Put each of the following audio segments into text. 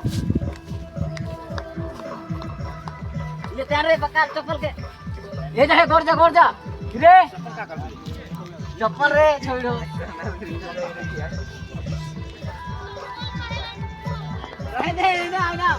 ये तैयार रे पक्का चप्पल के ले जा गोर जा रे चप्पल रे छोड़ो रह दे ना ना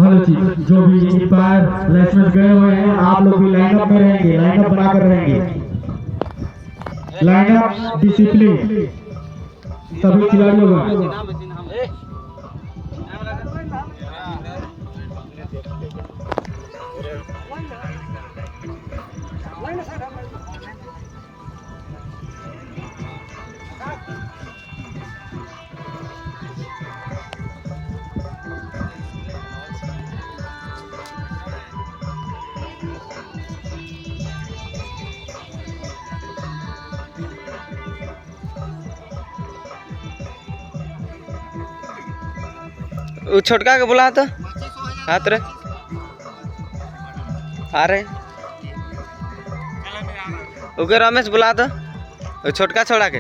हेलो जी, जो भी इंपायर लाइसेंस गए हुए हैं आप लोग भी लाइनअप में रहेंगे, लाइनअप बनाकर रहेंगे। लाइनअप डिसिप्लिन सभी खिलाड़ियों का। वो छोटका के बुला तो हाथ रे आ रहे ओके रमेश बुला तो वो छोटका छोड़ा के